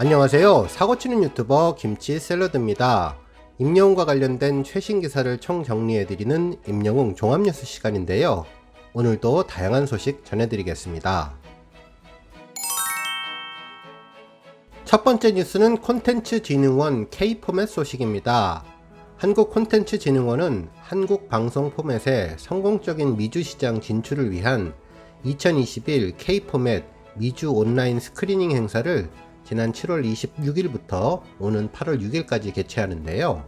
안녕하세요. 사고치는 유튜버 김치샐러드입니다. 임영웅과 관련된 최신 기사를 총 정리해드리는 임영웅 종합뉴스 시간인데요. 오늘도 다양한 소식 전해드리겠습니다. 첫 번째 뉴스는 콘텐츠진흥원 K-포맷 소식입니다. 한국콘텐츠진흥원은 한국 방송 포맷의 성공적인 미주 시장 진출을 위한 2021 K-포맷 미주 온라인 스크리닝 행사를 지난 7월 26일부터 오는 8월 6일까지 개최하는데요.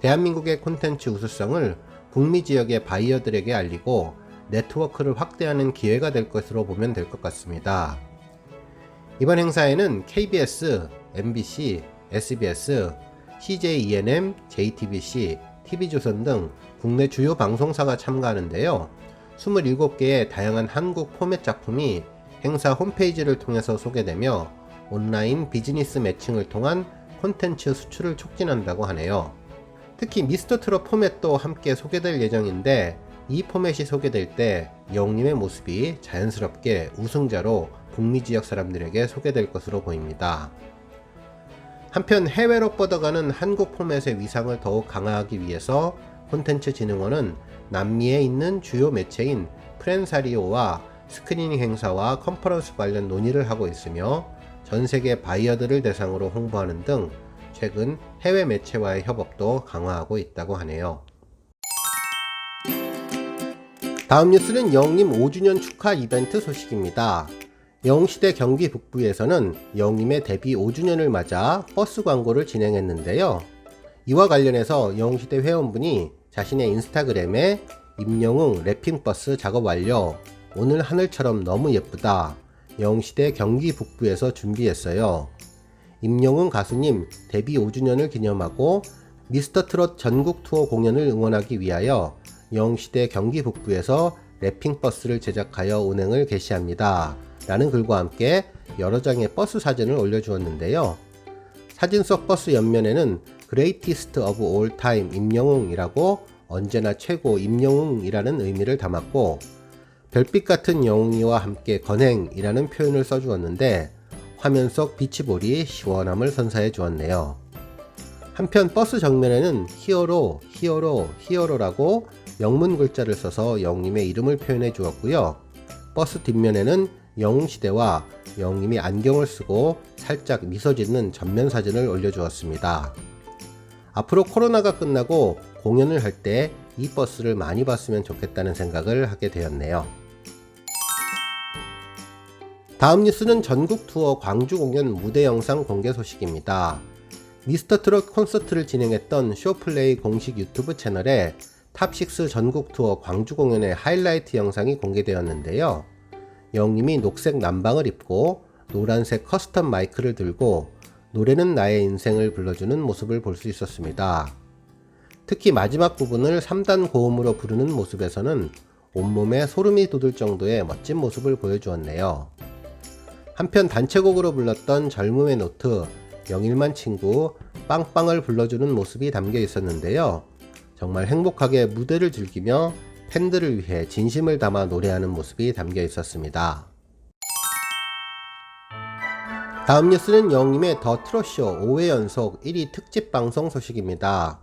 대한민국의 콘텐츠 우수성을 북미 지역의 바이어들에게 알리고 네트워크를 확대하는 기회가 될 것으로 보면 될 것 같습니다. 이번 행사에는 KBS, MBC, SBS, CJ-ENM, JTBC, TV조선 등 국내 주요 방송사가 참가하는데요. 27개의 다양한 한국 포맷 작품이 행사 홈페이지를 통해서 소개되며 온라인 비즈니스 매칭을 통한 콘텐츠 수출을 촉진한다고 하네요. 특히 미스터트롯 포맷도 함께 소개될 예정인데 이 포맷이 소개될 때 영웅님의 모습이 자연스럽게 우승자로 북미 지역 사람들에게 소개될 것으로 보입니다. 한편 해외로 뻗어가는 한국 포맷의 위상을 더욱 강화하기 위해서 콘텐츠진흥원은 남미에 있는 주요 매체인 프렌사리오와 스크리닝 행사와 컨퍼런스 관련 논의를 하고 있으며 전세계 바이어들을 대상으로 홍보하는 등 최근 해외 매체와의 협업도 강화하고 있다고 하네요. 다음 뉴스는 영웅님 5주년 축하 이벤트 소식입니다. 영웅시대 경기 북부에서는 영웅님의 데뷔 5주년을 맞아 버스 광고를 진행했는데요. 이와 관련해서 영웅시대 회원분이 자신의 인스타그램에 임영웅 랩핑버스 작업 완료, 오늘 하늘처럼 너무 예쁘다, 영웅시대 경기 북부에서 준비했어요. 임영웅 가수님 데뷔 5주년을 기념하고 미스터트롯 전국 투어 공연을 응원하기 위하여 영웅시대 경기 북부에서 랩핑버스를 제작하여 운행을 개시합니다. 라는 글과 함께 여러 장의 버스 사진을 올려주었는데요. 사진 속 버스 옆면에는 Greatest of All Time 임영웅이라고 언제나 최고 임영웅이라는 의미를 담았고 별빛 같은 영웅이와 함께 건행이라는 표현을 써주었는데 화면 속 비치볼이 시원함을 선사해 주었네요. 한편 버스 정면에는 히어로, 히어로, 히어로라고 영문 글자를 써서 영웅님의 이름을 표현해 주었고요. 버스 뒷면에는 영웅시대와 영웅님이 안경을 쓰고 살짝 미소 짓는 전면 사진을 올려주었습니다. 앞으로 코로나가 끝나고 공연을 할 때 이 버스를 많이 봤으면 좋겠다는 생각을 하게 되었네요. 다음 뉴스는 전국 투어 광주 공연 무대 영상 공개 소식입니다. 미스터트롯 콘서트를 진행했던 쇼플레이 공식 유튜브 채널에 탑6 전국 투어 광주 공연의 하이라이트 영상이 공개되었는데요. 영웅님이 녹색 남방을 입고 노란색 커스텀 마이크를 들고 노래는 나의 인생을 불러주는 모습을 볼 수 있었습니다. 특히 마지막 부분을 3단 고음으로 부르는 모습에서는 온몸에 소름이 돋을 정도의 멋진 모습을 보여주었네요. 한편 단체곡으로 불렀던 젊음의 노트, 영일만 친구, 빵빵을 불러주는 모습이 담겨 있었는데요. 정말 행복하게 무대를 즐기며 팬들을 위해 진심을 담아 노래하는 모습이 담겨 있었습니다. 다음 뉴스는 영웅님의 더 트롯쇼 5회 연속 1위 특집 방송 소식입니다.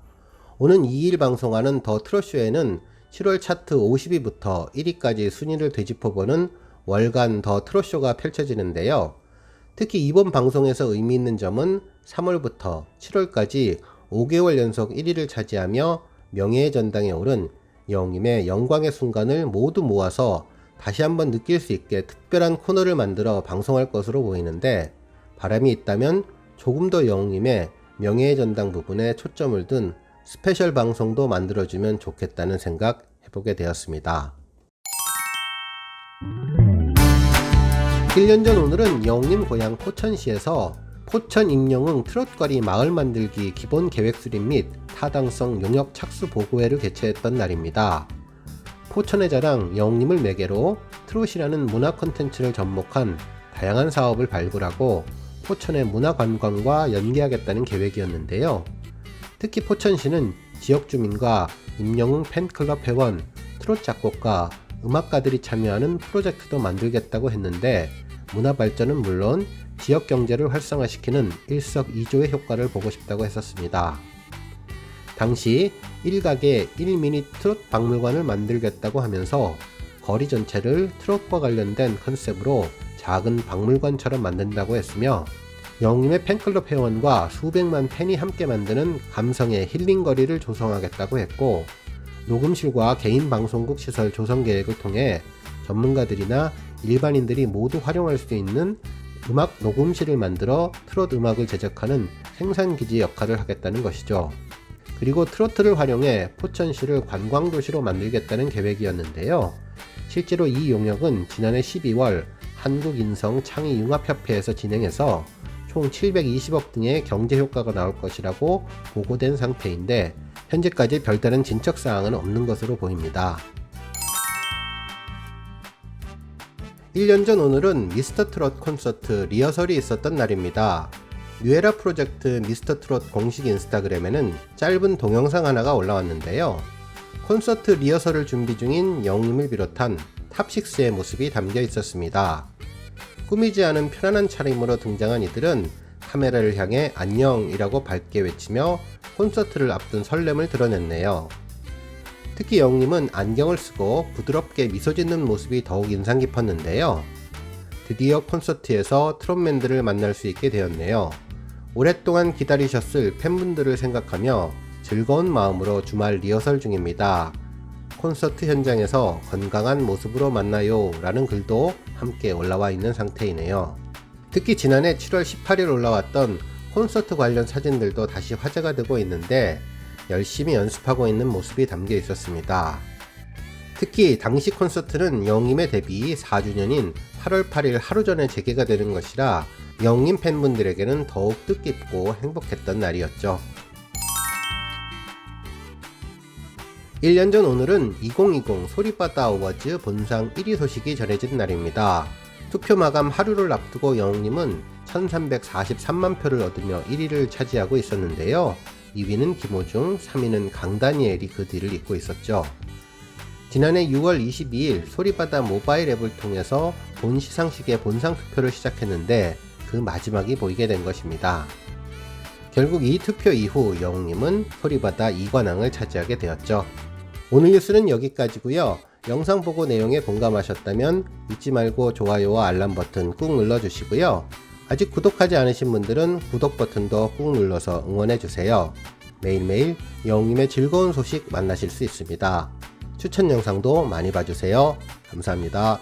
오는 2일 방송하는 더 트롯쇼에는 7월 차트 50위부터 1위까지 순위를 되짚어보는 월간 더 트롯쇼가 펼쳐지는데요. 특히 이번 방송에서 의미 있는 점은 3월부터 7월까지 5개월 연속 1위를 차지하며 명예의 전당에 오른 영웅님의 영광의 순간을 모두 모아서 다시 한번 느낄 수 있게 특별한 코너를 만들어 방송할 것으로 보이는데 바람이 있다면 조금 더 영웅님의 명예의 전당 부분에 초점을 둔 스페셜 방송도 만들어주면 좋겠다는 생각 해보게 되었습니다. 1년 전 오늘은 영웅님 고향 포천시에서 포천 임영웅 트롯거리 마을 만들기 기본 계획 수립 및 타당성 용역 착수 보고회를 개최했던 날입니다. 포천의 자랑 영웅님을 매개로 트롯이라는 문화 콘텐츠를 접목한 다양한 사업을 발굴하고 포천의 문화 관광과 연계하겠다는 계획이었는데요. 특히 포천시는 지역 주민과 임영웅 팬클럽 회원, 트롯 작곡가, 음악가들이 참여하는 프로젝트도 만들겠다고 했는데 문화 발전은 물론 지역 경제를 활성화시키는 일석이조의 효과를 보고 싶다고 했었습니다. 당시 일각에 1미니 트롯 박물관을 만들겠다고 하면서 거리 전체를 트롯과 관련된 컨셉으로 작은 박물관처럼 만든다고 했으며, 영웅님의 팬클럽 회원과 수백만 팬이 함께 만드는 감성의 힐링 거리를 조성하겠다고 했고, 녹음실과 개인 방송국 시설 조성 계획을 통해 전문가들이나 일반인들이 모두 활용할 수 있는 음악 녹음실을 만들어 트롯 음악을 제작하는 생산기지 역할을 하겠다는 것이죠. 그리고 트로트를 활용해 포천시를 관광도시로 만들겠다는 계획이었는데요. 실제로 이 용역은 지난해 12월 한국인성창의융합협회에서 진행해서 총 720억 등의 경제효과가 나올 것이라고 보고된 상태인데, 현재까지 별다른 진척사항은 없는 것으로 보입니다. 1년 전 오늘은 미스터트롯 콘서트 리허설이 있었던 날입니다. 뉴에라 프로젝트 미스터트롯 공식 인스타그램에는 짧은 동영상 하나가 올라왔는데요. 콘서트 리허설을 준비 중인 영웅님을 비롯한 탑6의 모습이 담겨 있었습니다. 꾸미지 않은 편안한 차림으로 등장한 이들은 카메라를 향해 안녕이라고 밝게 외치며 콘서트를 앞둔 설렘을 드러냈네요. 특히 영웅님은 안경을 쓰고 부드럽게 미소 짓는 모습이 더욱 인상 깊었는데요. 드디어 콘서트에서 트롯맨들을 만날 수 있게 되었네요. 오랫동안 기다리셨을 팬분들을 생각하며 즐거운 마음으로 주말 리허설 중입니다. 콘서트 현장에서 건강한 모습으로 만나요 라는 글도 함께 올라와 있는 상태이네요. 특히 지난해 7월 18일 올라왔던 콘서트 관련 사진들도 다시 화제가 되고 있는데, 열심히 연습하고 있는 모습이 담겨 있었습니다. 특히 당시 콘서트는 영웅님의 데뷔 4주년인 8월 8일 하루 전에 재개가 되는 것이라 영웅님 팬분들에게는 더욱 뜻깊고 행복했던 날이었죠. 1년 전 오늘은 2020 소리바다 어워즈 본상 1위 소식이 전해진 날입니다. 투표 마감 하루를 앞두고 영웅님은 1343만 표를 얻으며 1위를 차지하고 있었는데요. 2위는 김호중, 3위는 강다니엘이 그 뒤를 잇고 있었죠. 지난해 6월 22일 소리바다 모바일 앱을 통해서 본 시상식의 본상 투표를 시작했는데 그 마지막이 보이게 된 것입니다. 결국 이 투표 이후 영웅님은 소리바다 2관왕을 차지하게 되었죠. 오늘 뉴스는 여기까지고요. 영상 보고 내용에 공감하셨다면 잊지 말고 좋아요와 알람 버튼 꾹 눌러주시고요. 아직 구독하지 않으신 분들은 구독 버튼도 꾹 눌러서 응원해주세요. 매일매일 영웅님의 즐거운 소식 만나실 수 있습니다. 추천 영상도 많이 봐주세요. 감사합니다.